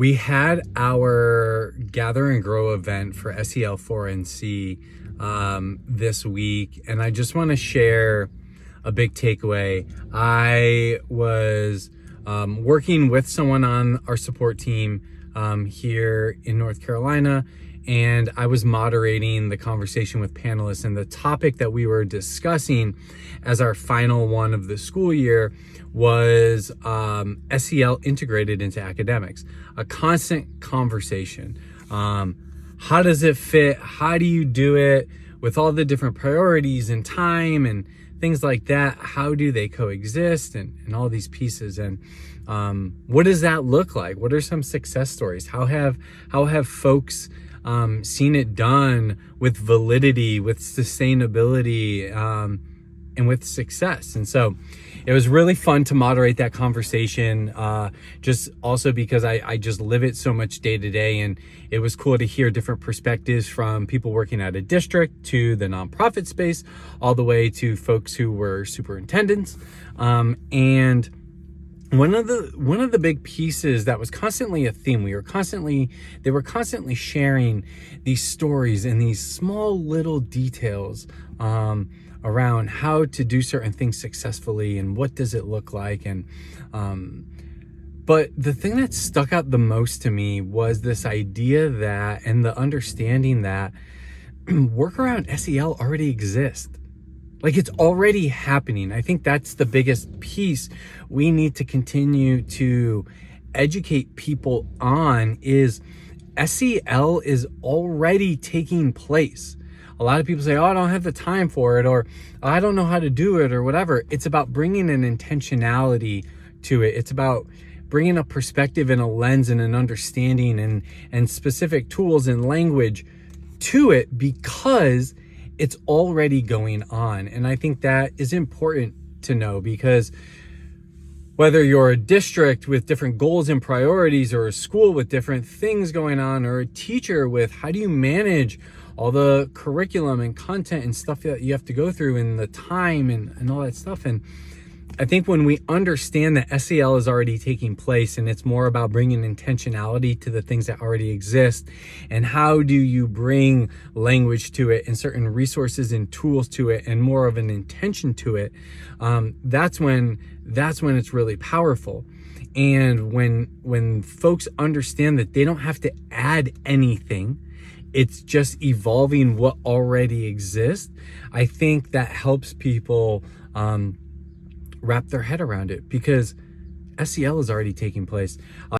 We had our Gather and Grow event for SEL 4 and C this week, and I just want to share a big takeaway. I was working with someone on our support team here in North Carolina, and I was moderating the conversation with panelists, and the topic that we were discussing as our final one of the school year was SEL integrated into academics, a constant conversation. How does it fit? How do you do it with all the different priorities and time and things like that? How do they coexist and all these pieces? And what does that look like? What are some success stories? How have folks seen it done with validity, with sustainability, and with success? And so it was really fun to moderate that conversation, just also because I just live it so much day to day, and it was cool to hear different perspectives from people working at a district to the nonprofit space, all the way to folks who were superintendents. And one of the big pieces that was constantly a theme, they were constantly sharing these stories and these small little details around how to do certain things successfully and what does it look like. And but the thing that stuck out the most to me was this idea that, and the understanding that work around SEL already exists. Like, it's already happening. I think that's the biggest piece we need to continue to educate people on, is SEL is already taking place. A lot of people say, oh, I don't have the time for it, or I don't know how to do it, or whatever. It's about bringing an intentionality to it. It's about bringing a perspective and a lens and an understanding and specific tools and language to it, because it's already going on. And I think that is important to know, because whether you're a district with different goals and priorities, or a school with different things going on, or a teacher with how do you manage all the curriculum and content and stuff that you have to go through, and the time and all that stuff. And I think when we understand that SEL is already taking place, and it's more about bringing intentionality to the things that already exist, and how do you bring language to it and certain resources and tools to it and more of an intention to it, that's when it's really powerful. And when folks understand that they don't have to add anything, it's just evolving what already exists, I think that helps people wrap their head around it, because SEL is already taking place.